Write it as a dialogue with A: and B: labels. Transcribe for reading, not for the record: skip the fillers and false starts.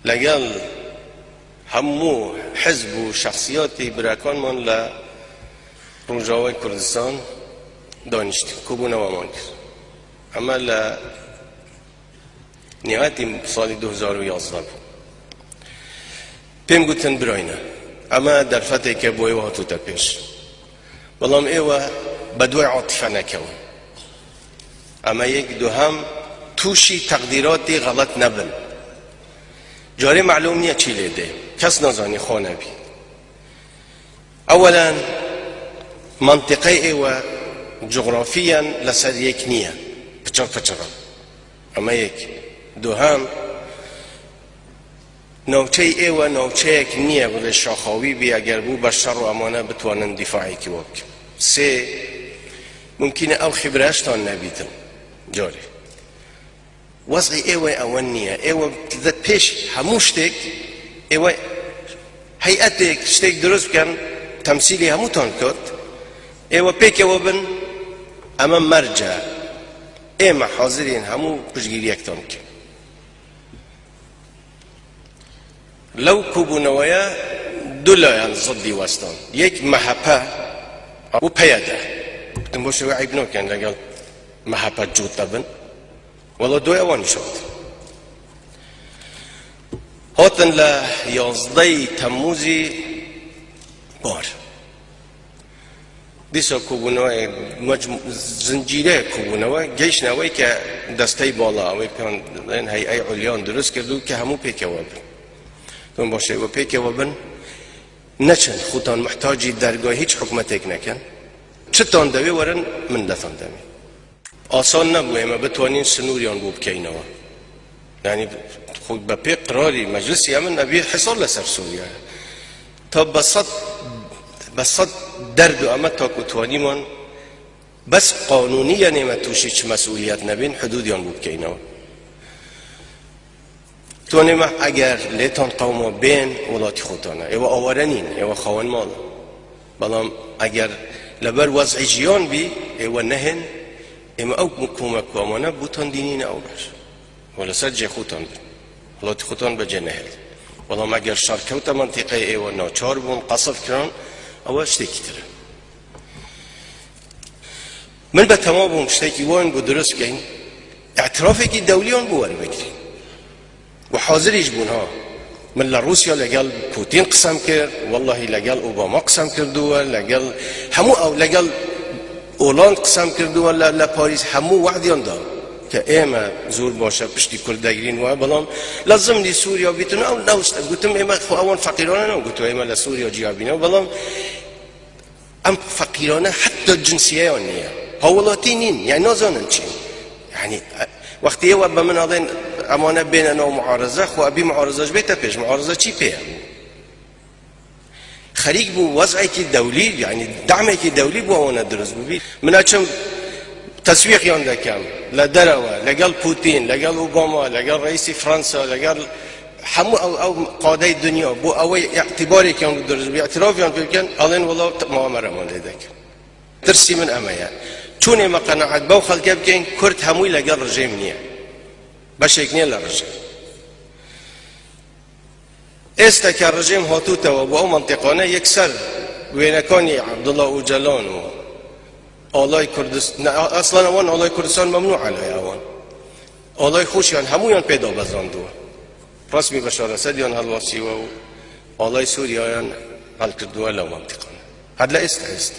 A: لگل همو حزب و شخصیاتی براکان من لروجاوی کردستان دانشتی کبونه و مان کرد. اما نهایت سال 2011 بود. پیم گوتن براینه اما در فتره که بوی و هاتو تا پیش بلام ایوه بدوی عاطفه نکون. اما یک دو هم توشی تقدیراتی غلط نبن. جاری معلوم نیه چی لیده کس نزانی خانه بی. اولا منطقه ایوه جغرافیا لسر یک نیه پچرا اما یک دو هم نوچه ایوه نوچه یک نیه بوده شاخاوی بی اگر بو بشر و امانه بتوانن دفاعی که وابک. سه ممکنه او خبرهشتان نبیدن جاری وضع ایوه اول نیه ایوه تلدت پیش هموشتک ایوه هیئتک شتک درست کن تمثیلی هموتان کد ایوه پیک ایوه بن اما مرجع ایما حاضرین همو پشگیری اکتان کن لو کبونویا دولایان ضدی وستان یک محبه و پیاده بتن باشه و عیب نکن لگل محبه جود تبن والله دوی اوانی شد هاتن ل11 تموزی بار دیسا کبونوی زنجیره کبونوی گیش نوی که دسته بالا وی کن هیئه علیان درست کردو که همو پیکه وابن تون باشه و پیکه وابن نچن خودتان محتاجی درگاه هیچ حکمتک نکن چتان دوی ورن من دتان دوی آسان نبوه اما بتوانین سنوریان بو بکینوا یعنی خود با پیک قراری مجلسی امن نبی حصار لسر سوریا تا بسط درد و اما تا کتوانی من بس قانونی یعنی ما توشی چه مسئولیت نبین حدودیان بو بکینوا توانی ما اگر لیتان قوما بین ولاتی خودتانه ایوا آورنین ایوا خوان مال بلام اگر لبر وضع جیان بی ایوا نهن اما او کمک و امانه بوتان دینین او باش ولی سر جه خودتان بین ولاتی خودتان بجه نهل بلام اگر شرکوت منطقه ایوا ناچار بون قصف کرن او اشتکی تره من به تمام بون اشتکی وان بو درست کن اعترافی که دولیان بوار بگیرین و حاضریش بون ها من لروسیا لگل پوتین قسم کرد والله لگل اوباما قسم کردو لگل همو او لگل اولاند قسم کردو لپاریس همو وعدیان دا که ایما زور باشه پشتی کردگرین و بلام لازم لی سوریا بیتون او نوست گوتم ایما اوان فقیرانه نو گوتو ایما لسوریا جیابینه بلام ام فقیرانه حتی جنسیه آنیه هاولاتی نین یعنی نازانن چین یعنی وقتی یه وقت من آدین امانه بین و معارضه خو ابی معارضهش بیتا پیش معارضه چی پیه خریج بو وضعی که دولی یعنی دعمی که دولی بو آنه درست ببید من اچم تسویق یانده کم لدروه لگل پوتین لگل اوباما لگل رئیس فرانسا لگل همو او قاده دنیا بو اوی اعتباری که اون درست بی اعتراف یان بکن آلین والله معامره من لیده کن ترسی من امایه چون ما قناعت باو خلقه بکن کرد هموی لگل رژیم نیه بشک نیه لرژیم است که رژیم هاتوته و با او منطقانه یک سر وینکانی عبدالله اوجلان و آلای کردستان اصلا اوان آلای کردستان ممنوع علیه اوان آلای خوشیان همویان پیدا بزاندوه رسمی بشار اسدیان هلواسی و آلای سوریایان حل کردوه لو منطقانه هدلا است